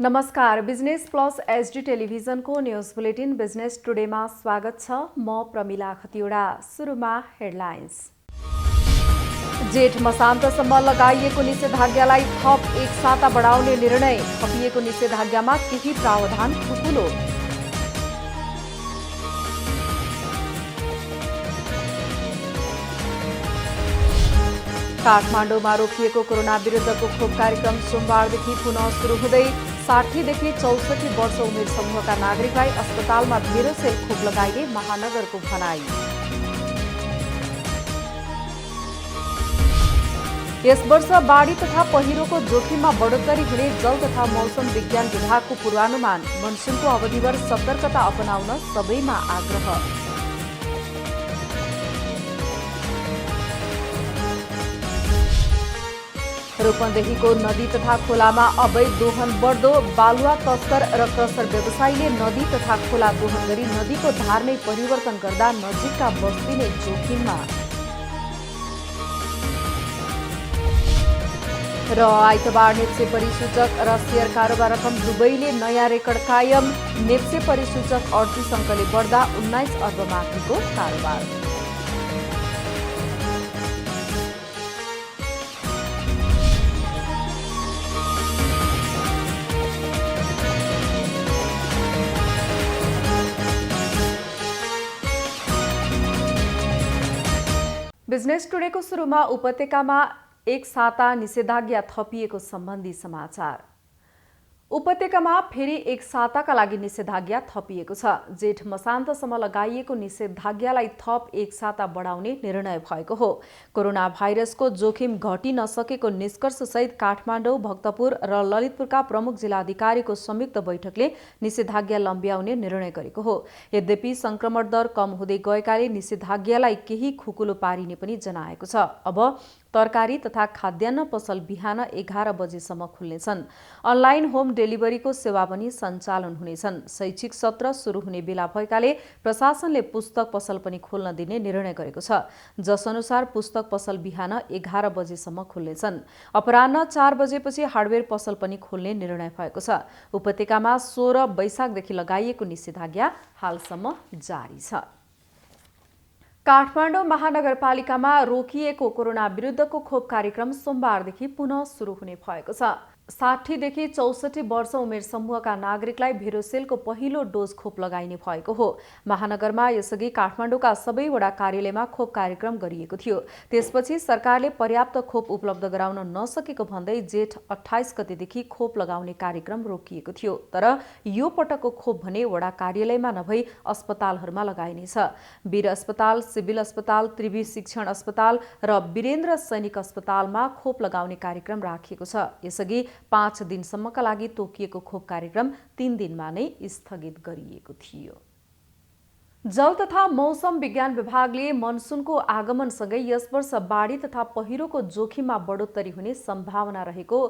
नमस्कार, business plus HD टेलिभिजनको news bulletin business टुडेमा स्वागत छ। म प्रमिला खतिवडा। सुरुमा हेडलाइन्स। जेठ मसान्तसम्म लगाइएको निषेधाज्ञालाई थप एक साता बढाउने निर्णय। थपिएको निषेधाज्ञामा केही प्रावधान खुकुलो। काठमाडौँमा रोकिएको कोरोना विरुद्धको खोप कार्यक्रम सोमबारदेखि पुनः सुरु हुँदै 60 देखि 64 वर्ष उमेर समूहका नागरिकलाई अस्पतालमा भेरोसेल खोप लगाइने महानगरको भनाई। यस वर्ष बाढी तथा पहिरोको जोखिममा बढोत्तरी हुने जल तथा मौसम विज्ञान विभागको पूर्वानुमान। मनसुनको अवधिभर सतर्कता अपनाउन सबैमा आग्रह। रूपन्देहीको नदी तथा खोलामा अवैध दोहन बढ्दो। बालुवा तस्कर र क्रसर व्यवसायीले नदी तथा खोला दोहन गरी नदीको धार नै परिवर्तन गर्दा नजिकका बस्ती नै जोखिममा। र आइतबार नेप्से परिसूचक र शेयर कारोबार रकम दुवैले नयाँ रेकर्ड कायम। नेप्से परिसूचक 38 अङ्कले बढ्दा 19 अर्ब माथिको कारोबार। बिजनेस टुडेको सुरुमा उपत्यकामा एक साता निषेधाज्ञा थपिएको सम्बन्धी समाचार। उपत्यकामा फेरि एक साताका लागि निषेधाज्ञा थपिएको छ। जेठ मसान्तसम्म लगाइएको निषेधाज्ञालाई थप एक साता बढाउने निर्णय भएको हो। कोरोना भाइरसको जोखिम घटि नसकेको निष्कर्षसहित काठमाडौँ, भक्तपुर र ललितपुरका प्रमुख जिल्लाधिकारीको संयुक्त बैठकले निषेधाज्ञा लम्ब्याउने निर्णय गरेको हो। यद्यपि संक्रमण दर कम हुँदै गएकाले निषेधाज्ञालाई केही खुकुलो पारिने पनि जनाएको छ। अब तरकारी तथा खाद्यान्न पसल बिहान 11 बजेसम्म खुल्नेछन्। अनलाइन होम डेलिभरीको सेवा पनि सञ्चालन हुनेछन्। शैक्षिक सत्र सुरु हुने बेला भएकाले प्रशासनले पुस्तक पसल पनि खोल्न दिने निर्णय गरेको छ। जसअनुसार पुस्तक पसल बिहान 11 बजेसम्म खुल्नेछन्। अपराह्न 4 बजेपछि हार्डवेयर पसल पनि खोल्ने निर्णय भएको छ। उपत्यकामा 16 वैशाखदेखि लगाइएको निषेधाज्ञा हालसम्म जारी छ। काठमाडौँ महानगरपालिकामा रोकिएको कोरोना विरुद्धको खोप कार्यक्रम सोमबारदेखि पुनः सुरु हुने भएको छ। 60 देखि 64 वर्ष उमेर समूहका नागरिकलाई भेरोसेलको पहिलो डोज खोप लगाइने भएको हो। महानगरमा यसअघि काठमाडौँका सबै वडा कार्यालयमा खोप कार्यक्रम गरिएको थियो। त्यसपछि सरकारले पर्याप्त खोप उपलब्ध गराउन नसकेको भन्दै जेठ 28 गतेदेखि खोप लगाउने कार्यक्रम रोकिएको थियो। तर यो पटकको खोप भने वडा कार्यालयमा नभई अस्पतालहरूमा लगाइनेछ। वीर अस्पताल, सिभिल अस्पताल, त्रिवी शिक्षण अस्पताल र वीरेन्द्र सैनिक अस्पतालमा खोप लगाउने कार्यक्रम राखिएको छ। यसअघि 5 दिनसम्मका लागि तोकिएको खोप कार्यक्रम 3 दिनमा नै स्थगित गरिएको थियो। जल तथा मौसम विज्ञान विभागले मनसुनको आगमनसँगै यस वर्ष बाढी तथा पहिरोको जोखिममा बढोत्तरी हुने सम्भावना रहेको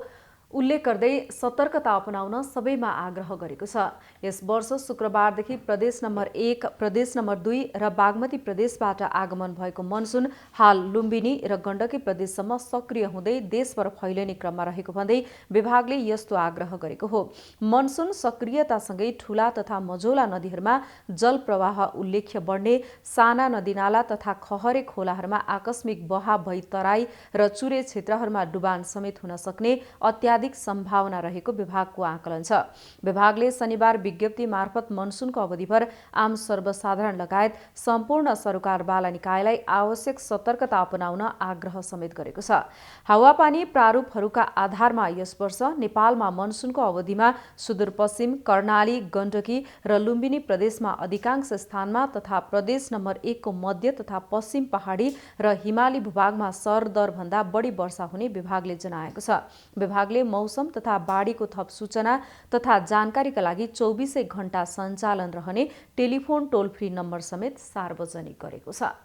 उल्लेख गर्दै सतर्कता अपनाउन सबैमा आग्रह गरेको छ। यस वर्ष शुक्रबारदेखि प्रदेश नम्बर 1, प्रदेश नम्बर 2 र बागमती प्रदेशबाट आगमन भएको मनसुन हाल लुम्बिनी र गण्डकी प्रदेशसम्म सक्रिय हुँदै देशभर फैलिने क्रममा रहेको भन्दै विभागले यस्तो आग्रह गरेको हो। मनसुन सक्रियतासँगै ठूला तथा मझौला नदीहरूमा जल प्रवाह उल्लेख्य बढ्ने, साना नदीनाला तथा खहरे खोलाहरूमा आकस्मिक बहाव भई तराई र चुरे क्षेत्रहरूमा डुबान समेत हुन सक्ने अत्याधिक सम्भावना रहेको विभागको आकलन छ। विभागले शनिबार विज्ञप्ति मार्फत मनसुनको अवधिभर आम सर्वसाधारण लगायत सम्पूर्ण सरकारवाला निकायलाई आवश्यक सतर्कता अपनाउन आग्रह समेत गरेको छ। हावापानी प्रारूपहरूका आधारमा यस वर्ष नेपालमा मनसुनको अवधिमा सुदूरपश्चिम, कर्णाली, गण्डकी र लुम्बिनी प्रदेशमा अधिकांश स्थानमा तथा प्रदेश नम्बर 1 को मध्य तथा पश्चिम पहाडी र हिमाली भूभागमा सरदरभन्दा बढी वर्षा हुने विभागले जनाएको छ। विभागले मौसम तथा बाढीको थप सूचना तथा जानकारीका लागि 24 घण्टा सञ्चालन रहने टेलिफोन टोल फ्री नम्बर समेत सार्वजनिक गरेको छ।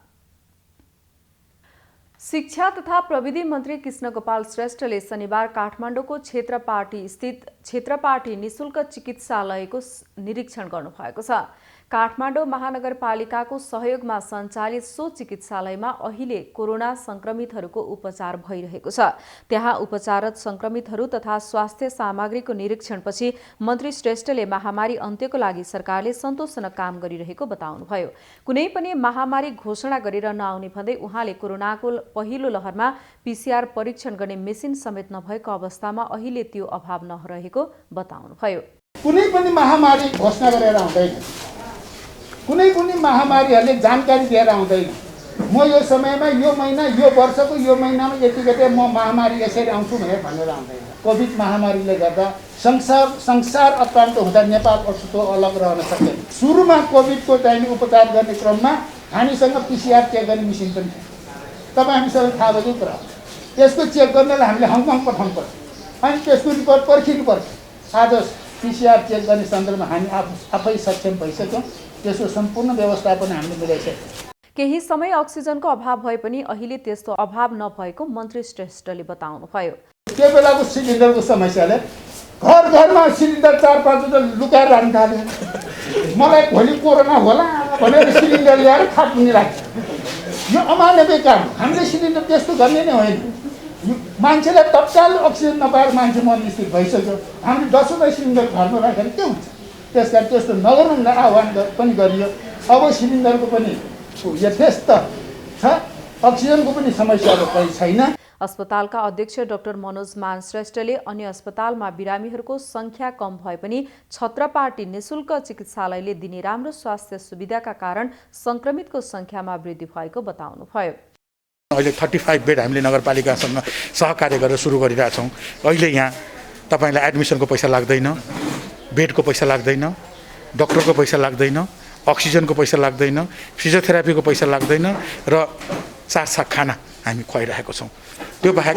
शिक्षा तथा प्रविधि मन्त्री कृष्ण गोपाल श्रेष्ठले शनिबार काठमाडौँको क्षेत्र पार्टी स्थित क्षेत्रपाटी निशुल्क चिकित्सालयको निरीक्षण गर्नुभएको छ। काठमाडौँ महानगरपालिकाको सहयोगमा सञ्चालित सो चिकित्सालयमा अहिले कोरोना संक्रमितहरूको उपचार भइरहेको छ। त्यहाँ उपचाररत संक्रमितहरू तथा स्वास्थ्य सामग्रीको निरीक्षणपछि मन्त्री श्रेष्ठले महामारी अन्त्यको लागि सरकारले सन्तोषजनक काम गरिरहेको बताउनुभयो। कुनै पनि महामारी घोषणा गरेर नआउने भन्दै उहाँले कोरोनाको पहिलो लहरमा पीसीआर परीक्षण गर्ने मेसिन समेत नभएको अवस्थामा अहिले त्यो अभाव नरहेको बताउनुभयो। कुनै पनि महामारी घोषणा गरेर आउँदैन, कुनै पनि महामारीहरूले जानकारी दिएर आउँदैन। म यो समयमा यो महिना यो वर्षको यो महिनामा यति गते म महामारी यसरी आउँछु भनेर आउँदैन। कोभिड महामारीले गर्दा संसार अत्यन्त हुँदा नेपाल अछुतो अलग रहन सक्दैन। सुरुमा कोभिडको टाइम उपचार गर्ने क्रममा हामीसँग पीसीआर चेक गर्ने मेसिन पनि थियो। तपाईँ हामी सबै थाहा भएको कुरा। त्यसको चेक गर्नलाई हामीले हङकङ पठाउनु पर्छ अनि त्यसको रिपोर्ट पर्खिनु पर्छ। आज पीसीआर चेक गर्ने सन्दर्भमा हामी आफै सक्षम भइसक्यौँ। त्यसको सम्पूर्ण व्यवस्थापन हामीले मिलाइसक्यौँ। केही समय अक्सिजनको अभाव भए पनि अहिले त्यस्तो अभाव नभएको मन्त्री श्रेष्ठले बताउनुभयो। त्यो बेलाको सिलिन्डरको समस्याले घरमा सिलिन्डर 4-5 लुकाएर राख्न थाल्यो। मलाई भोलि कोरोना होला भनेर सिलिन्डर ल्याएर थाप्ने लाग्छ। यो अमानवीय काम। हामीले सिलिन्डर त्यस्तो गर्ने नै होइन। मान्छेलाई तत्काल अक्सिजन नपाएर मान्छे मर्ने स्थिति भइसक्यो। हामीले 10वटा सिलिन्डर घरमा राखेर के हुन्छ? त्यसकारण त्यस्तो नगर्नुलाई आह्वान पनि गरियो। अब सिलिन्डरको पनि यथेष्ट छ, अक्सिजनको पनि समस्याहरू पनि छैन। अस्पतालका अध्यक्ष डाक्टर मनोज मान श्रेष्ठले अन्य अस्पतालमा बिरामीहरूको संख्या कम भए पनि छत्रपाटी निशुल्क चिकित्सालयले दिने राम्रो स्वास्थ्य सुविधाका कारण संक्रमितको संख्यामा वृद्धि भएको बताउनुभयो। अहिले 35 बेड हामीले नगरपालिकासँग सहकार्य गरेर सुरु गरिरहेछौँ। अहिले यहाँ तपाईँलाई एडमिसनको पैसा लाग्दैन, बेडको पैसा लाग्दैन, डक्टरको पैसा लाग्दैन, अक्सिजनको पैसा लाग्दैन, फिजियोथेरापीको पैसा लाग्दैन र साथ खाना हामी खुवाइरहेको छौँ। त्यो बाहेक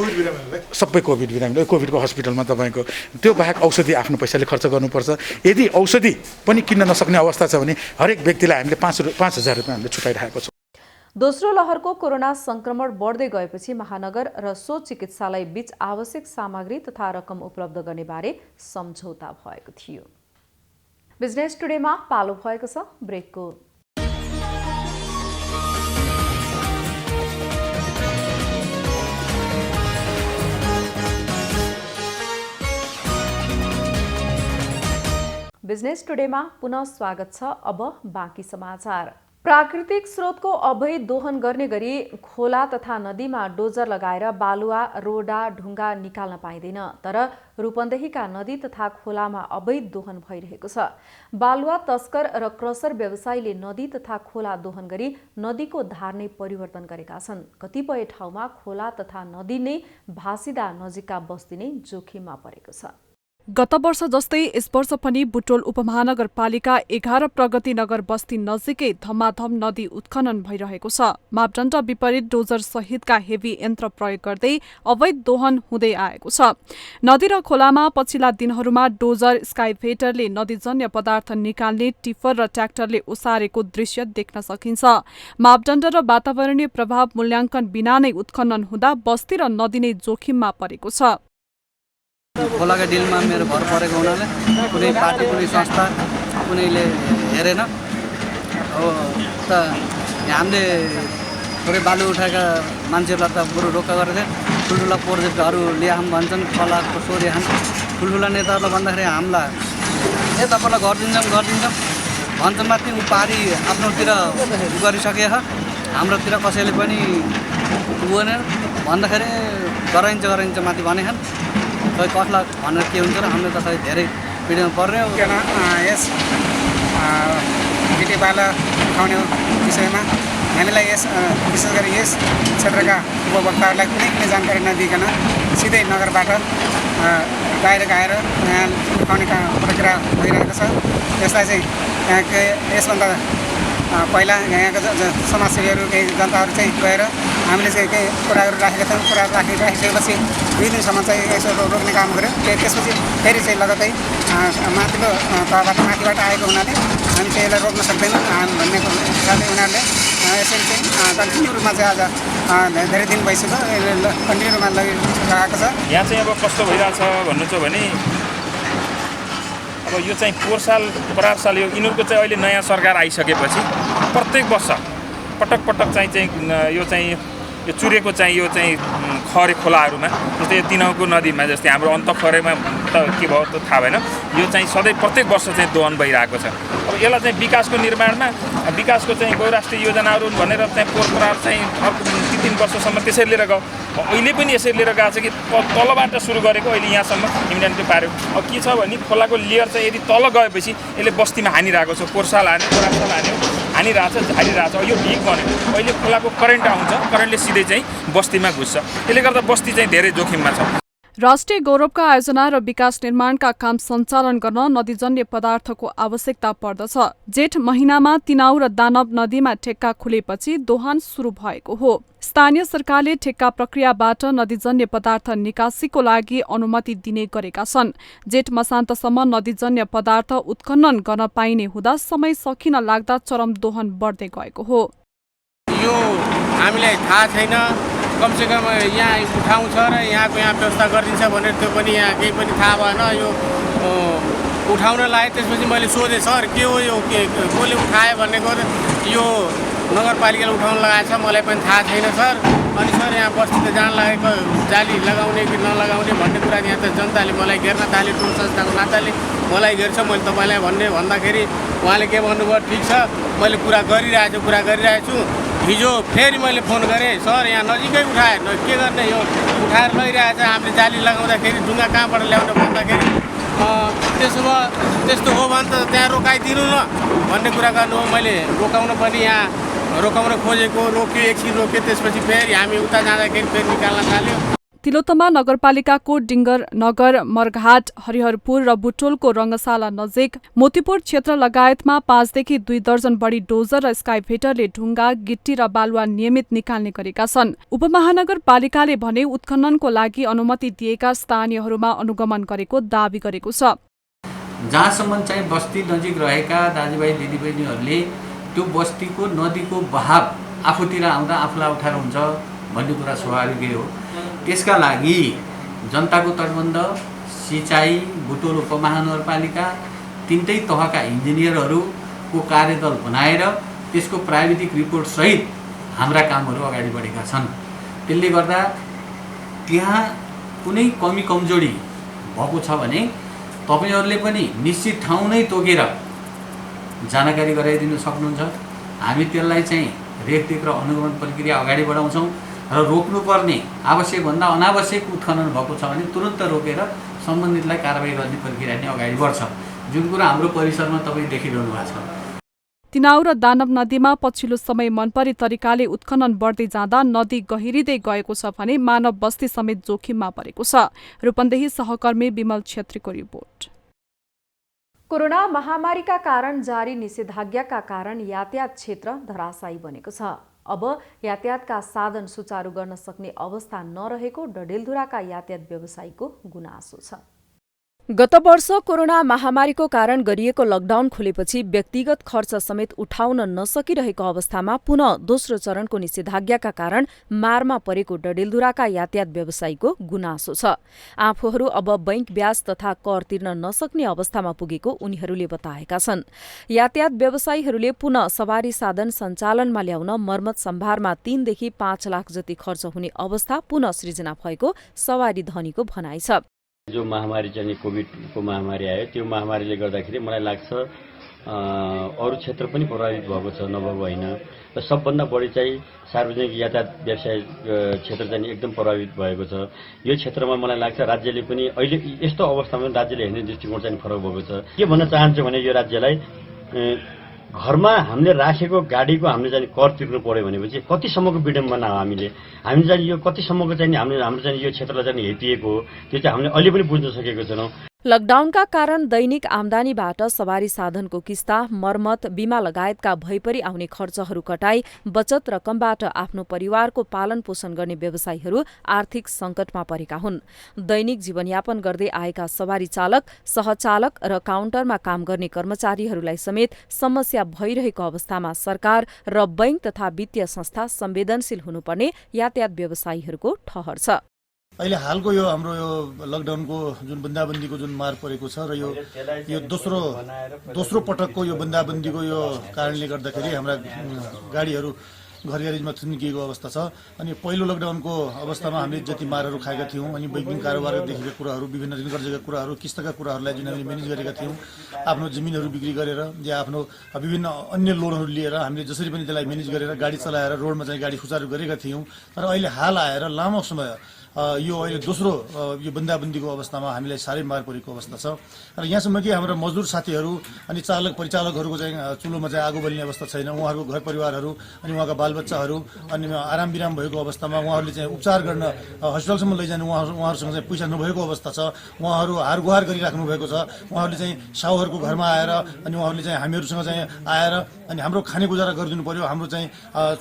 सबै कोभिड बिरामीले कोभिडको हस्पिटलमा तपाईँको त्यो बाहेक औषधि आफ्नो पैसाले खर्च गर्नुपर्छ। यदि औषधि पनि किन्न नसक्ने अवस्था छ भने हरेक व्यक्तिलाई हामीले 5,000 रुपियाँ हामीले छुटाइरहेको छौँ। दोस्रो लहरको कोरोना संक्रमण बढ्दै गएपछि महानगर र सो चिकित्सालय बीच आवश्यक सामग्री तथा रकम उपलब्ध गर्ने बारे सम्झौता भएको थियो। बिजनेस टुडेमा पालो भएको छ ब्रेकको। बिजनेस टुडेमा पुनः स्वागत छ। अब बाँकी समाचार। प्राकृतिक स्रोतको अवैध दोहन गर्ने गरी खोला तथा नदीमा डोजर लगाएर बालुवा, रोडा, ढुङ्गा निकाल्न पाइँदैन। तर रूपन्देहीका नदी तथा खोलामा अवैध दोहन भइरहेको छ। बालुवा तस्कर र क्रसर व्यवसायीले नदी तथा खोला दोहन गरी नदीको धार नै परिवर्तन गरेका छन्। कतिपय ठाउँमा खोला तथा नदी नै भासिदा नजिकका बस्ती नै जोखिममा परेको छ। गत वर्ष जस्तै यस वर्ष पनि बुटोल उपमहानगरपालिका 11 प्रगति नगर बस्ती नजिकै धमाधम नदी उत्खनन भइरहेको छ। मापदण्ड विपरीत डोजर सहितका हेभी यन्त्र प्रयोग गर्दै अवैध दोहन हुँदै आएको छ। नदी र खोलामा पछिल्ला दिनहरूमा डोजर, स्काइभेटरले नदीजन्य पदार्थ निकाल्ने, टिफर र ट्र्याक्टरले ओसारेको दृश्य देख्न सकिन्छ। मापदण्ड र वातावरणीय प्रभाव मूल्याङ्कन बिना नै उत्खनन हुँदा बस्ती र नदी नै जोखिममा परेको छ। खोलाका डिलमा मेरो भर परेको हुनाले कुनै पार्टी, कुनै संस्था कुनैले हेरेन। अब त हामीले थोरै बालु उठाएका मान्छेहरूलाई त बरु रोक्का गरेको थियो। ठुल्ठुला प्रोजेक्टहरू ल्याम भन्छन्, खोलाको सोर्याम। ठुल्ठुला नेताहरूलाई भन्दाखेरि हामीलाई तपाईँलाई गरिदिन्छौँ भन्छन् माथि ऊ पारी आफ्नोतिर गरिसके हाम्रोतिर कसैले पनि हुँदैन भन्दाखेरि गराइन्छ माथि भनेछन्। खै कसलाई भनेर के हुन्छ र हामीले त खै धेरै पिँढीमा पर्यो। यस गिटी बाला उठाउने विषयमा हामीलाई विशेष गरी यस क्षेत्रका उपभोक्ताहरूलाई कुनै जानकारी नदिइकन सिधै नगरबाट बाहिर गएर उठाउने प्रक्रिया भइरहेको छ। यसलाई चाहिँ यसभन्दा पहिला यहाँका समाजसेवीहरू केही जनताहरू चाहिँ गएर हामीले चाहिँ केही कुराहरू राखेका थियौँ। कुराहरू राखिसकेपछि 2 दिनसम्म चाहिँ यसो रोक्ने काम गऱ्यौँ। त्यसपछि फेरि चाहिँ लगतै माथिल्लो तहबाट माथिबाट आएको हुनाले हामी चाहिँ यसलाई रोक्न सक्दैनौँ भन्ने हिसाबले उनीहरूले यसरी चाहिँ कन्टिन्यू रूपमा चाहिँ आज धेरै दिन भइसक्यो कन्टिन्यू रूपमा लगिरहेको छ। यहाँ चाहिँ अब कस्तो भइरहेछ भन्नु छ भने अब यो चाहिँ पोहोर साल परार साल यो यिनीहरूको चाहिँ अहिले नयाँ सरकार आइसकेपछि प्रत्येक वर्ष पटक पटक चाहिँ यो चाहिँ यो चुरेको चाहिँ यो चाहिँ खरे खोलाहरूमा जस्तै यो तिनौको नदीमा जस्तै हाम्रो अन्तखरेमा त के भयो त थाहा भएन यो चाहिँ सधैँ प्रत्येक वर्ष चाहिँ दोहन भइरहेको छ। अब यसलाई चाहिँ विकासको निर्माणमा विकासको चाहिँ बहुराष्ट्रिय योजनाहरू भनेर चाहिँ पोहोर चाहिँ अर्को 3 वर्षसम्म त्यसरी लिएर गयो। अहिले पनि यसरी लिएर गएको छ कि तलबाट सुरु गरेको अहिले यहाँसम्म इम्प्लिमेन्ट पार्यो। अब के छ भने खोलाको लेयर चाहिँ यदि तल गएपछि यसले बस्तीमा हानिरहेको छ। पोहोर साल हान्यो पोहोर साल हान्यो हानिरहेछ झारिरहेछ। यो ढिक बन्यो अहिले खोलाको करेन्ट आउँछ करेन्टले सिधै चाहिँ बस्तीमा घुस्छ। त्यसले गर्दा बस्ती चाहिँ धेरै जोखिममा छ। राष्ट्रिय गौरवका आयोजना र विकास निर्माणका काम सञ्चालन गर्न नदीजन्य पदार्थको आवश्यकता पर्दछ। जेठ महिनामा तिनाउ र दानव नदीमा ठेक्का खुलेपछि दोहन सुरु भएको हो। स्थानीय सरकारले ठेक्का प्रक्रियाबाट नदीजन्य पदार्थ निकासीको लागि अनुमति दिने गरेका छन्। जेठ मसान्तसम्म नदीजन्य पदार्थ उत्खनन गर्न पाइने हुँदा समय सकिन लाग्दा चरम दोहन बढ्दै गएको हो। यो हामीलाई थाहा छैन, कमसेकम यहाँ उठाउँछ र यहाँको व्यवस्था गरिदिन्छ भनेर त्यो पनि यहाँ केही पनि थाहा भएन। यो उठाउन लाएँ त्यसपछि मैले सोधेँ सर के हो यो कसले उठायो भनेको यो नगरपालिकाले उठाउन लगाएछ मलाई पनि थाहा छैन सर। अनि सर यहाँ बस्ती त जान लागेको जाली लगाउने कि नलगाउने भन्ने कुरा यहाँ त जनताले मलाई घेर्न थाले। टोल संस्थाको नाताले मलाई घेर्छ। मैले तपाईँलाई भन्दाखेरि उहाँले के भन्नुभयो ठिक छ मैले कुरा गरिरहेको छु। हिजो फेरि मैले फोन गरेँ सर यहाँ नजिकै उठाए के गर्ने यो उठाएर लैरहेछ हामीले जाली लगाउँदाखेरि ढुङ्गा कहाँबाट ल्याउनु भन्दाखेरि त्यसो भए त्यस्तो हो भने त त्यहाँ रोकाइदिनु न भन्ने कुरा गर्नु हो। मैले रोकाउन पनि यहाँ रोकाउन खोजेको रोक्यो एकछिन रोक्यो त्यसपछि फेरि हामी उता जाँदाखेरि फेरि निकाल्न थाल्यो। तिलोत्तमा नगरपालिकाको डिङ्गर नगर, मरघाट, हरिहरपुर र बुटोलको रङ्गशाला नजिक मोतीपुर क्षेत्र लगायतमा 5 देखि 2 दर्जन बढी डोजर र स्काइभेटरले ढुङ्गा, गिट्टी र बालुवा नियमित निकाल्ने गरेका छन्। उपमहानगरपालिकाले भने उत्खननको लागि अनुमति दिएका स्थानीयहरूमा अनुगमन गरेको दावी गरेको छ। जहाँसम्म चाहिँ बस्ती नजिक रहेका दाजुभाइ दिदीबहिनीहरूले त्यो बस्तीको नदीको बहाव आफूतिर आउँदा आफूलाई उठाएर हुन्छ भन्ने कुरा स्वाभाविकै हो। त्यसका लागि जनताको तटबन्ध, सिँचाइ, बुटोल उपमहानगरपालिका तीनटै तहका इन्जिनियरहरूको कार्यदल बनाएर त्यसको प्राविधिक रिपोर्ट सहित हाम्रा कामहरू अगाडि बढेका छन्। त्यसले गर्दा त्यहाँ कुनै कमी कमजोरी भएको छ भने तपाईहरूले पनि निश्चित ठाउँ नै तोकेर जानकारी गराइदिन सक्नुहुन्छ। हामी त्यसलाई चाहिँ रेखदेख र अनुगमन प्रक्रिया अगाडि बढाउँछौँ र रोक्नुपर्ने आवश्यकभन्दा अनावश्यक उत्खनन भएको छ भने तुरन्त रोकेर सम्बन्धितलाई कारबाही गर्ने प्रक्रिया नै अगाडि बढ्छ, जुन कुरा हाम्रो परिसरमा तपाईँ देखिरहनु भएको छ। तिनाउ र दानव नदीमा पछिल्लो समय मनपरी तरिकाले उत्खनन बढ्दै जाँदा नदी गहिरिँदै गएको छ भने मानव बस्ती समेत जोखिममा परेको छ। रूपन्देही सहकर्मी विमल छेत्रीको रिपोर्ट। कोरोना महामारीका कारण जारी निषेधाज्ञाका कारण यातायात क्षेत्र धराशायी बनेको छ। अब यातायातका साधन सुचारू गर्न सक्ने अवस्था नरहेको डडेलधुराका यातायात व्यवसायीको गुनासो छ। गत वर्ष कोरोना महामारीको कारण गरिएको लकडाउन खुलेपछि व्यक्तिगत खर्च समेत उठाउन नसकिरहेको अवस्थामा पुनः दोस्रो चरणको निषेधाज्ञाका कारण मारमा परेको डडेलधुराका यातायात व्यवसायीको गुनासो छ। आफूहरू अब बैंक ब्याज तथा कर तिर्न नसक्ने अवस्थामा पुगेको उनीहरूले बताएका छन्। यातायात व्यवसायीहरूले पुनः सवारी साधन सञ्चालनमा ल्याउन मर्मत सम्भारमा 3 देखि 5 लाख जति खर्च हुने अवस्था पुनः सृजना भएको सवारी धनीको भनाइ छ। जो महामारी चाहिँ कोभिडको महामारी आयो त्यो महामारीले गर्दाखेरि मलाई लाग्छ अरू क्षेत्र पनि प्रभावित भएको छ, नभएको होइन। र सबभन्दा बढी चाहिँ सार्वजनिक यातायात व्यवसाय क्षेत्र चाहिँ एकदम प्रभावित भएको छ। यो क्षेत्रमा मलाई लाग्छ राज्यले पनि अहिले यस्तो अवस्थामा राज्यले हेर्ने दृष्टिकोण चाहिँ फरक भएको छ। के भन्न चाहन्छु भने यो राज्यलाई घरमा हामीले राखेको गाडीको हामीले चाहिँ कर तिर्नु पर्यो भनेपछि कतिसम्मको विडम्बना हो। हामी चाहिँ यो कतिसम्मको चाहिँ हाम्रो चाहिँ यो क्षेत्रलाई चाहिँ हेपिएको हो, त्यो चाहिँ हामीले अहिले पनि बुझ्न सकेको छैनौँ। लकडाउनका कारण दैनिक आमदानीबाट सवारी साधनको किस्ता, मर्मत, बीमा लगायतका भइपरि आउने खर्चहरू कटाई बचत रकमबाट आफ्नो परिवारको पालन पोषण गर्ने व्यवसायीहरू आर्थिक संकटमा परेका हुन्। दैनिक जीवनयापन गर्दै आएका सवारी चालक, सहचालक र काउन्टरमा काम गर्ने कर्मचारीहरूलाई समेत समस्या भइरहेको अवस्थामा सरकार र बैंक तथा वित्तीय संस्था संवेदनशील हुनुपर्ने यातायात व्यवसायीहरूको ठहर छ। अहिले हालको यो हाम्रो यो लकडाउनको जुन बन्दाबन्दीको जुन मार परेको छ र यो दोस्रो पटकको यो बन्दाबन्दीको यो कारणले गर्दाखेरि हाम्रा गाडीहरू घर ग्यारेजमा थुनिकिएको अवस्था छ। अनि पहिलो लकडाउनको अवस्थामा हामीले जति मारहरू खाएका थियौँ अनि वैज्ञानिक कारोबारदेखिका कुराहरू विभिन्न ऋण कर्जाका कुराहरू किस्ताका कुराहरूलाई जुन हामीले म्यानेज गरेका थियौँ आफ्नो जमिनहरू बिक्री गरेर या आफ्नो विभिन्न अन्य लोनहरू लिएर हामीले जसरी पनि त्यसलाई म्यानेज गरेर गाडी चलाएर रोडमा चाहिँ गाडी सुचारू गरेका थियौँ। तर अहिले हाल आएर लामो समय यो अहिले दोस्रो यो बन्दाबन्दीको अवस्थामा हामीलाई साह्रै मार परेको अवस्था छ। र यहाँसम्म कि हाम्रो मजदुर साथीहरू अनि चालक परिचालकहरूको चाहिँ चुलोमा चाहिँ आगो बल्ने अवस्था छैन। उहाँहरूको घर परिवारहरू अनि उहाँका बालबच्चाहरू अनि आराम विराम भएको अवस्थामा उहाँहरूले चाहिँ उपचार गर्न हस्पिटलसम्म लैजानु उहाँहरूसँग चाहिँ पैसा नभएको अवस्था छ। उहाँहरू हारगुहार गरिराख्नु भएको छ। उहाँहरूले चाहिँ साहुहरूको घरमा आएर अनि उहाँहरूले चाहिँ हामीहरूसँग चाहिँ आएर अनि हाम्रो खाने गुजारा गरिदिनु पर्यो, हाम्रो चाहिँ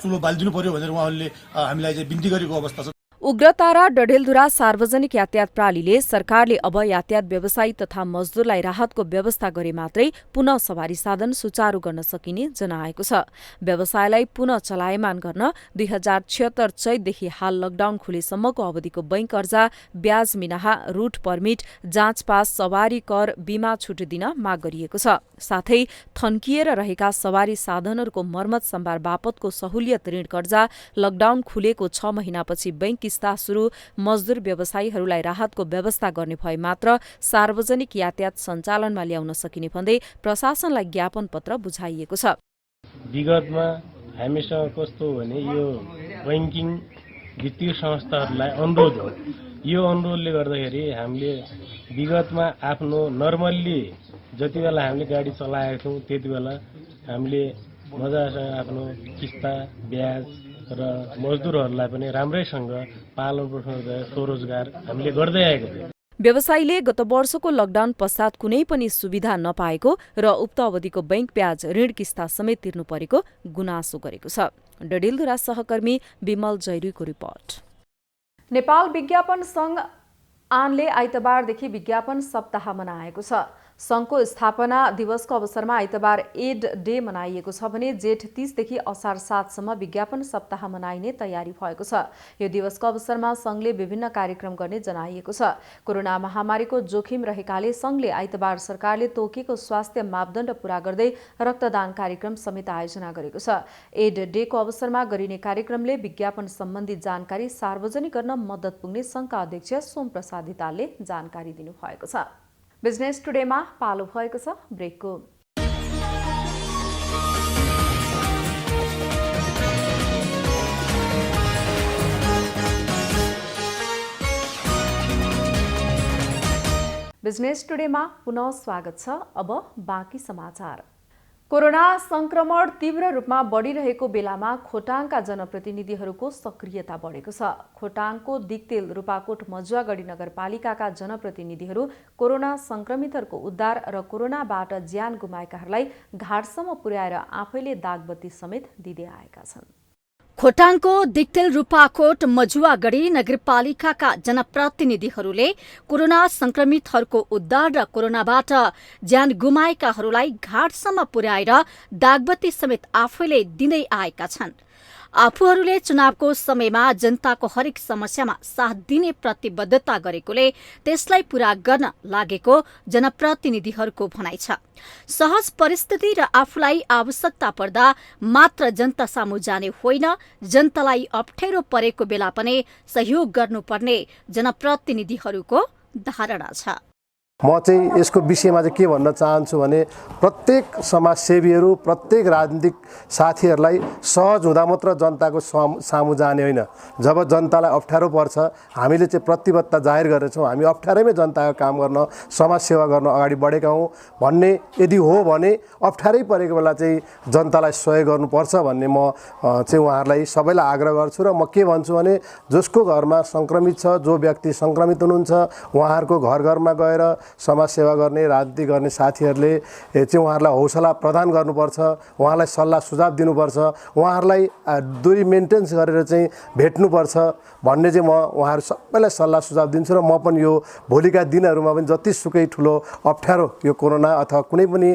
चुलो बालिदिनु पर्यो भनेर उहाँहरूले हामीलाई चाहिँ बिन्ती गरेको अवस्था छ। उग्रतारा डडेलधुरा सार्वजनिक यातायात प्रणालीले सरकारले अब यातायात व्यवसायी तथा मजदुरलाई राहतको व्यवस्था गरे मात्रै पुनः सवारी साधन सुचारू गर्न सकिने जनाएको छ। व्यवसायलाई पुनः चलायमान गर्न 2076 चैतदेखि हाल लकडाउन खुलेसम्मको अवधिको बैंक कर्जा, ब्याज मिनाहा, रूट परमिट, जाँच पास, सवारी कर, बीमा छुट दिन माग गरिएको छ। साथै थन्किएर रहेका सवारी साधनहरूको मर्मत सम्भार बापतको सहुलियत ऋण कर्जा, लकडाउन खुलेको 6 महिनापछि बैंक किस्ता सुरु, मजदुर व्यवसायीहरूलाई राहतको व्यवस्था गर्ने भए मात्र सार्वजनिक यातायात सञ्चालनमा ल्याउन सकिने भन्दै प्रशासनलाई ज्ञापन पत्र बुझाइएको छ। विगतमा हामीसँग कस्तो भने यो बैंकिङ वित्तीय संस्थाहरूलाई अनुरोध हो। यो अनुरोधले गर्दाखेरि हामीले विगतमा आफ्नो नर्मल्ली जति बेला हामीले गाडी चलाएका थियौँ त्यति बेला हामीले मजासँग आफ्नो किस्ता, ब्याज र मजदुरहरूलाई पनि राम्रैसँग पालन पोषण गरेर स्वरोजगार हामीले गर्दै आएको थियौँ। व्यवसायीले गत वर्षको लकडाउन पश्चात कुनै पनि सुविधा नपाएको र उक्त अवधिको बैंक ब्याज, ऋण किस्ता समेत तिर्नु परेको गुनासो गरेको छ। डडेलधुरा सहकर्मी विमल जैरीको रिपोर्ट। नेपाल विज्ञापन संघ आनले आइतबारदेखि विज्ञापन सप्ताह मनाएको छ। संघको स्थापना दिवसको अवसरमा आइतबार एड डे मनाइएको छ भने जेठ 30 देखि असार 7 सम्म विज्ञापन सप्ताह मनाइने तयारी भएको छ। यो दिवसको अवसरमा संघले विभिन्न कार्यक्रम गर्ने जनाइएको छ। कोरोना महामारीको जोखिम रहेकाले संघले आइतबार सरकारले तोकेको स्वास्थ्य मापदण्ड पूरा गर्दै रक्तदान कार्यक्रम समेत आयोजना गरेको छ। एड डेको अवसरमा गरिने कार्यक्रमले विज्ञापन सम्बन्धी जानकारी सार्वजनिक गर्न मद्दत पुग्ने संघका अध्यक्ष सोमप्रसाद हितालले जानकारी दिनुभएको छ। बिजनेस टुडेमा पालो भएको छ ब्रेकको। बिजनेस टुडेमा पुनः स्वागत छ। अब बाँकी समाचार। कोरोना संक्रमण तीव्र रूपमा बढिरहेको बेलामा खोटाङका जनप्रतिनिधिहरूको सक्रियता बढेको छ। खोटाङको दिक्तेल, रूपाकोट, मजुवागढी नगरपालिकाका जनप्रतिनिधिहरू कोरोना संक्रमितहरूको उद्धार र कोरोनाबाट ज्यान गुमाएकाहरूलाई घाटसम्म पुर्याएर आफैले दागबत्ती समेत दिँदै आएका छन्। खोटाङको दिक्तेल, रूपाकोट, मजुवागढी नगरपालिकाका जनप्रतिनिधिहरूले कोरोना संक्रमितहरूको उद्धार र कोरोनाबाट ज्यान गुमाएकाहरूलाई घाटसम्म पुर्याएर दागबत्ती समेत आफैले दिँदै आएका छन्। आफूहरूले चुनावको समयमा जनताको हरेक समस्यामा साथ दिने प्रतिबद्धता गरेकोले त्यसलाई पूरा गर्न लागेको जनप्रतिनिधिहरूको भनाइ छ। सहज परिस्थिति र आफूलाई आवश्यकता पर्दा मात्र जनता सामु जाने होइन, जनतालाई अप्ठ्यारो परेको बेला पनि सहयोग गर्नुपर्ने जनप्रतिनिधिहरूको धारणा छ। म चाहिँ यसको विषयमा चाहिँ के भन्न चाहन्छु भने प्रत्येक समाजसेवीहरू, प्रत्येक राजनीतिक साथीहरूलाई सहज हुँदा मात्र जनताको सामु जाने होइन। जब जनतालाई अप्ठ्यारो पर्छ हामीले चाहिँ प्रतिबद्धता जाहेर गरेछौँ, हामी अप्ठ्यारैमै जनताको काम गर्न, समाजसेवा गर्न अगाडि बढेका हौँ भन्ने यदि हो भने अप्ठ्यारै परेको बेला चाहिँ जनतालाई सहयोग गर्नुपर्छ भन्ने म चाहिँ उहाँहरूलाई सबैलाई आग्रह गर्छु। र म के भन्छु भने जसको घरमा सङ्क्रमित छ, जो व्यक्ति सङ्क्रमित हुनुहुन्छ उहाँहरूको घर घरमा गएर समाजसेवा गर्ने, राजनीति गर्ने साथीहरूले चाहिँ उहाँहरूलाई हौसला प्रदान गर्नुपर्छ, उहाँलाई सल्लाह सुझाव दिनुपर्छ, उहाँहरूलाई दूरी मेन्टेन्स गरेर चाहिँ भेट्नुपर्छ भन्ने चाहिँ म उहाँहरू सबैलाई सल्लाह सुझाव दिन्छु। र म पनि यो भोलिका दिनहरूमा पनि जतिसुकै ठुलो अप्ठ्यारो यो कोरोना अथवा कुनै पनि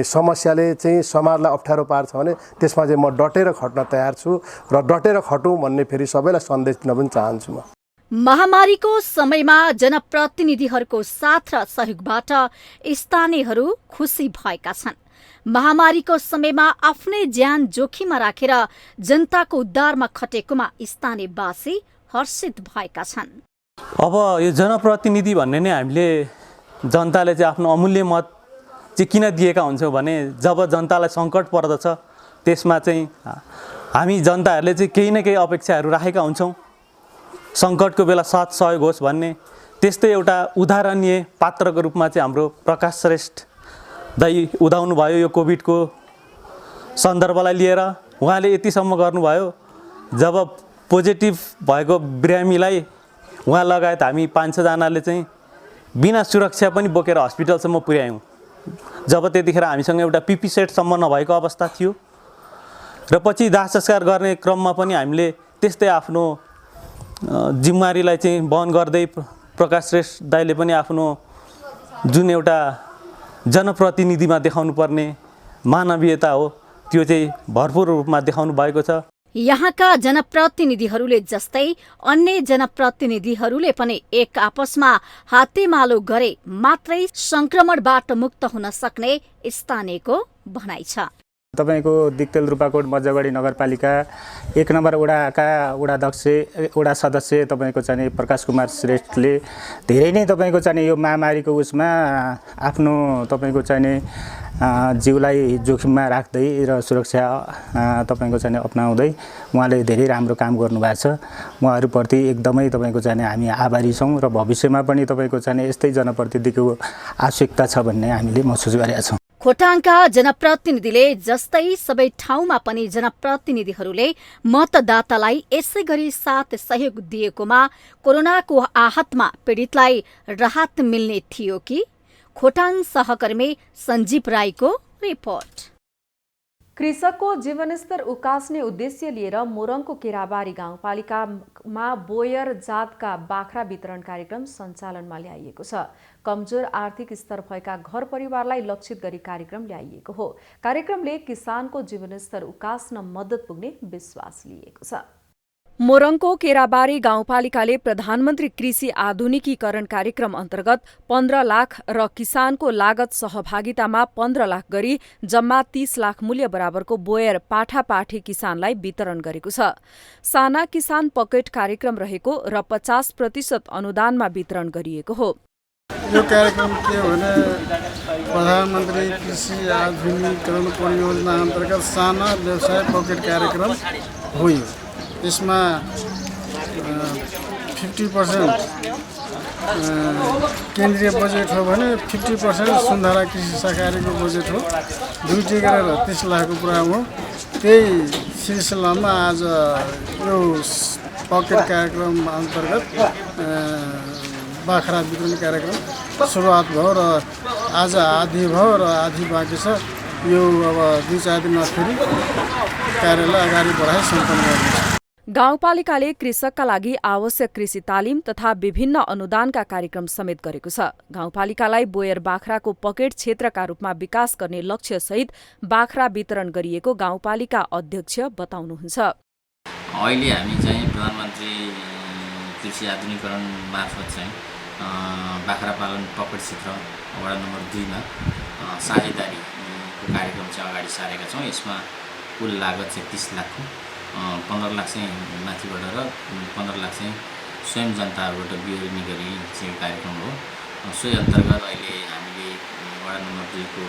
समस्याले चाहिँ समाजलाई अप्ठ्यारो पार्छ भने त्यसमा चाहिँ म डटेर खट्न तयार छु र डटेर खटौँ भन्ने फेरि सबैलाई सन्देश दिन पनि चाहन्छु। म महामारीको समयमा जनप्रतिनिधिहरूको साथ र सहयोगबाट स्थानीयहरू खुसी भएका छन्। महामारीको समयमा आफ्नै ज्यान जोखिममा राखेर जनताको उद्धारमा खटेकोमा स्थानीयवासी हर्षित भएका छन्। अब यो जनप्रतिनिधि भन्ने नै हामीले जनताले चाहिँ आफ्नो अमूल्य मत चाहिँ किन दिएका हुन्छौँ भने जब जनतालाई सङ्कट पर्दछ त्यसमा चाहिँ हामी जनताहरूले चाहिँ केही न केही अपेक्षाहरू राखेका हुन्छौँ। सङ्कटको बेला साथ सहयोग होस् भन्ने त्यस्तै एउटा उदाहरणीय पात्रको रूपमा चाहिँ हाम्रो प्रकाश श्रेष्ठ दाइ उदाउनु भयो। यो कोभिडको सन्दर्भलाई लिएर उहाँले यतिसम्म गर्नुभयो, जब पोजिटिभ भएको बिरामीलाई उहाँ लगायत हामी 500 जनाले चाहिँ बिना सुरक्षा पनि बोकेर हस्पिटलसम्म पुर्यायौँ। जब त्यतिखेर हामीसँग एउटा पिपी सेटसम्म नभएको अवस्था थियो र पछि दाह संस्कार गर्ने क्रममा पनि हामीले त्यस्तै आफ्नो जिम्मेवारीलाई चाहिँ वहन गर्दै प्रकाश श्रेष्ठ दाइले पनि आफ्नो जुन एउटा जनप्रतिनिधिमा देखाउनु पर्ने मानवीयता हो त्यो चाहिँ भरपूर रूपमा देखाउनु भएको छ। यहाँका जनप्रतिनिधिहरूले जस्तै अन्य जनप्रतिनिधिहरूले पनि एक आपसमा हातेमालो गरे मात्रै संक्रमणबाट मुक्त हुन सक्ने स्थानीयको भनाइ छ। तपाईको दिक्तेल रूपाकोट मजगढी नगरपालिका 1 नम्बर वडाका वडा सदस्य तपाईको चाहिँ प्रकाश कुमार श्रेष्ठले धेरै नै तपाईको चाहिँ यो महामारीको उसमा आफ्नो तपाईको चाहिँ जीवलाई जोखिममा राख्दै र सुरक्षा तपाईको चाहिँ अपनाउँदै उहाँले धेरै राम्रो काम गर्नुभएको छ। उहाँहरूप्रति एकदमै तपाईको चाहिँ हामी आभारी छौँ र भविष्यमा पनि तपाईको चाहिँ यस्तै जनप्रतिनिधिको आवश्यकता छ भन्ने हामीले महसुस गरेका छौँ। खोटाङका जनप्रतिनिधिले जस्तै सबै ठाउँमा पनि जनप्रतिनिधिहरूले मतदातालाई यसै गरी साथ सहयोग दिएकोमा कोरोनाको आहतमा पीडितलाई राहत मिल्ने थियो कि? खोटाङ सहकर्मी सञ्जीव राईको रिपोर्ट। कृषकको जीवनस्तर उकास्ने उद्देश्य लिएर मोरङको केराबारी गाउँपालिकामा बोयर जातका बाख्रा वितरण कार्यक्रम सञ्चालनमा ल्याइएको छ। कमजोर आर्थिक स्तर भएका घर परिवारलाई लक्षित गरी कार्यक्रम ल्याइएको हो। कार्यक्रमले किसानको जीवनस्तर उकास्न मद्दत पुग्ने विश्वास लिएको छ। मोरङको केराबारी गाउँपालिकाले प्रधानमन्त्री कृषि आधुनिकीकरण कार्यक्रम अन्तर्गत 15 लाख र किसानको लागत सहभागितामा 15 लाख गरी जम्मा 30 लाख मूल्य बराबरको बोयर पाठापाठी किसानलाई वितरण गरेको छ। साना किसान पकेट कार्यक्रम रहेको र 50% अनुदानमा वितरण गरिएको हो। यो कार्यक्रम के हो भने प्रधानमन्त्री कृषि आधुनिकीकरण परियोजना अन्तर्गत साना व्यवसाय पकेट कार्यक्रम हो। यसमा 50% केन्द्रीय बजेट हो भने 50% सुन्धारा कृषि सहकारीको बजेट हो। दुईटै गरेर 30 लाखको कुरा हो। त्यही सिलसिलामा आज यो पकेट कार्यक्रम अन्तर्गत बाख्रा वितरण कार्यक्रम सुरुवात भयो र आज आधी भयो र आधी बाँकी छ। यो अब 2-4 दिनमा फेरि कार्यलाई अगाडि बढाइ सम्पन्न गर्नेछ। गाउँपालिकाले कृषकका लागि आवश्यक कृषि तालिम तथा विभिन्न अनुदानका कार्यक्रम समेत गरेको छ। गाउँपालिकालाई बोयर बाख्राको पकेट क्षेत्रका रूपमा विकास गर्ने लक्ष्यसहित बाख्रा वितरण गरिएको गाउँपालिका अध्यक्ष बताउनुहुन्छ। अहिले हामी चाहिँ प्रधानमन्त्री कृषि आधुनिकीकरण मार्फत चाहिँ बाख्रा पालन पकेट क्षेत्र वडा नम्बर 2 मा साझेदारीको कार्यक्रम चाहिँ अगाडि सारेका छौँ। यसमा कुल लागत चाहिँ 30 लाखको 15 लाख चाहिँ माथिबाट र 15 लाख चाहिँ स्वयं जनताहरूबाट बिहोर्ने गरी चाहिँ कार्यक्रम हो। सोही अन्तर्गत अहिले हामीले वडा नम्बर 2 को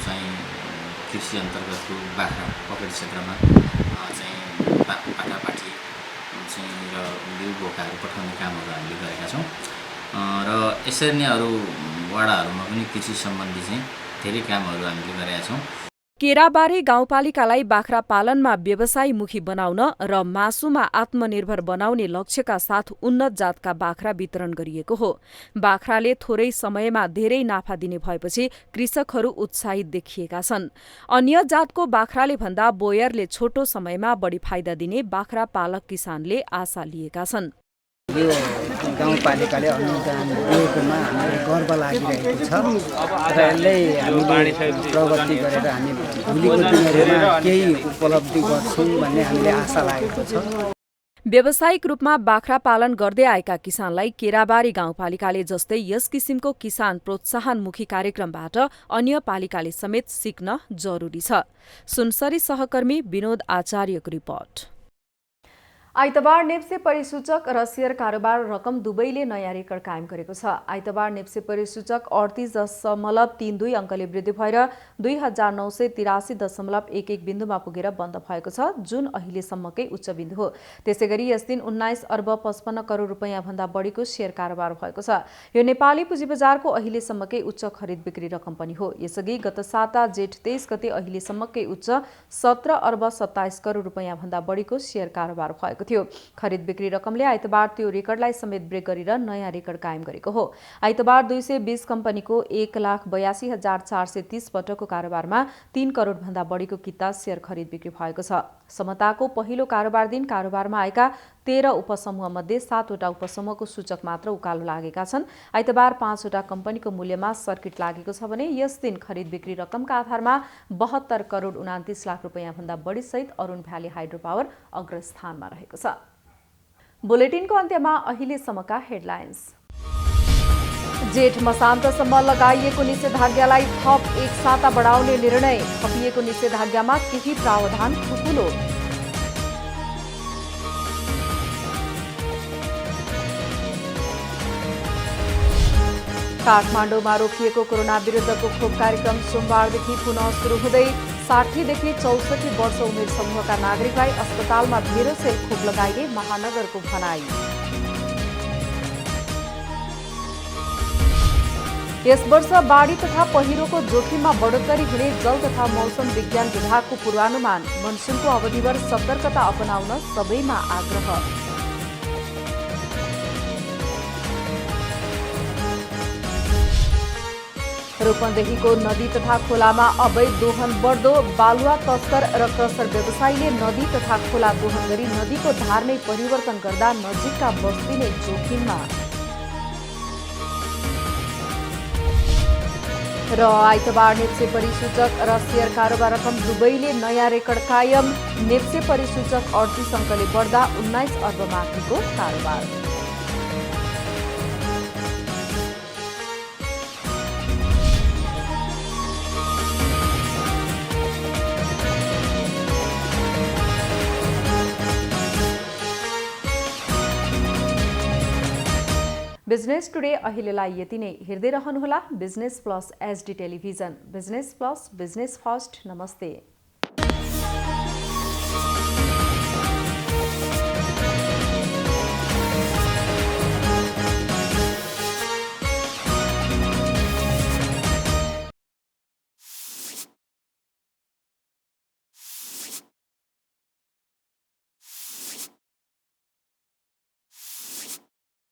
चाहिँ कृषि अन्तर्गतको बाख्रा पकेट क्षेत्रमा चाहिँ पाठापाठी चाहिँ र बिउ बोकाहरू पठाउने कामहरू हामीले गरेका छौँ र यसरी नै अरू वडाहरूमा पनि कृषि सम्बन्धी चाहिँ धेरै कामहरू हामीले गरेका छौँ। केराबारी गाउँपालिकालाई बाख्रा पालनमा व्यवसायमुखी बनाउन र मासुमा आत्मनिर्भर बनाउने लक्ष्यका साथ उन्नत जातका बाख्रा वितरण गरिएको हो। बाख्राले थोरै समयमा धेरै नाफा दिने भएपछि कृषकहरू उत्साहित देखिएका छन्। अन्य जातको बाख्राले भन्दा बोयरले छोटो समयमा बढी फाइदा दिने बाख्रा पालक किसानले आशा लिएका छन्। यो गाउँपालिकाले अनुदान दिएकोमा हामीलाई गर्व लागिरहेको छ र यसले हामीले प्रगति गरेर हामी भोलिको दिनहरूमा केही उपलब्धि गर्छौँ भन्ने हामीले आशा लागेको छ। व्यावसायिक रूपमा बाख्रा पालन गर्दै आएका किसानलाई केराबारी गाउँपालिकाले जस्तै यस किसिमको किसान प्रोत्साहनमुखी कार्यक्रमबाट अन्य पालिकाले समेत सिक्न जरुरी छ। सुनसरी सहकर्मी विनोद आचार्यको रिपोर्ट। आइतबार नेप्से परिसूचक र शेयर कारोबार रकम दुवैले नयाँ रेकर्ड कायम गरेको छ। आइतबार नेप्से परिसूचक 38.32 अङ्कले वृद्धि भएर 2983.11 बिन्दुमा पुगेर बन्द भएको छ, जुन अहिलेसम्मकै उच्च बिन्दु हो। त्यसैगरी यस दिन 19 अर्ब 55 करोड रुपैयाँ भन्दा बढीको शेयर कारोबार भएको छ। यो नेपाली पुँजी बजारको अहिलेसम्मकै उच्च खरिद बिक्री रकम पनि हो। यसअघि गत साता जेठ 23 गते अहिलेसम्मकै उच्च 17 अर्ब 27 करोड रुपैयाँ भन्दा बढीको शेयर कारोबार भएको थियो। खरिद बिक्री रकमले आइतबार त्यो रेकर्डलाई समेत ब्रेक गरेर नयाँ रेकर्ड कायम गरेको हो। आइतबार 220 कम्पनीको 1,82,430 पटकको कारोबारमा 3 करोड भन्दा बढीको किता शेयर खरिद बिक्री भएको छ। समताको पहिलो कारोबार दिन कारोबारमा आएका 13 उपसमूह मध्ये 7 वटा उपसमूहको सूचक मात्र उकालो लागेका छन्। आइतबार 5 वटा कम्पनीको मूल्यमा सर्किट लागेको छ भने यस दिन खरिद बिक्री रकमका आधारमा 72 करोड 29 लाख रुपैयाँ भन्दा बढी सहित अरुण भ्याली हाइड्रो पावर अग्रस्थानमा रहेको छ। बुलेटिनको अन्त्यमा अहिलेसम्मका हेडलाइन्स। जेठ मसान्तसम्म लगाइएको निषेधाज्ञालाई थप एक साता बढाउने निर्णय। थपिएको निषेधाज्ञामा केही प्रावधान ठुलो। काठमाडौँमा रोकिएको कोरोना विरुद्धको खोप कार्यक्रम सोमबारदेखि पुनः सुरु हुँदै 60 देखि 64 वर्ष उमेर समूहका नागरिकलाई अस्पतालमा भेरोसेल खोप लगाइने महानगरको भनाई। यस वर्ष बाढी तथा पहिरोको जोखिममा बढोत्तरी हुने जल तथा मौसम विज्ञान विभागको पूर्वानुमान। मनसुनको अवधिभर सतर्कता अपनाउन सबैमा आग्रह। रूपन्देहीको नदी तथा खोलामा अवैध दोहन बढ्दो। बालुवा तस्कर र क्रसर व्यवसायीले नदी तथा खोला दोहन गरी नदीको धार नै परिवर्तन गर्दा नजिकका बस्ती नै जोखिममा। र आइतबार नेप्से परिसूचक र शेयर कारोबार रकम दुवैले नयाँ रेकर्ड कायम। नेप्से परिसूचक 38 अङ्कले बढ्दा 19 अर्ब माथिको कारोबार। बिजनेस टुडे अहिलेलाई यति नै। हेर्दै रहनुहोला business plus HD television. Business plus, business first. नमस्ते।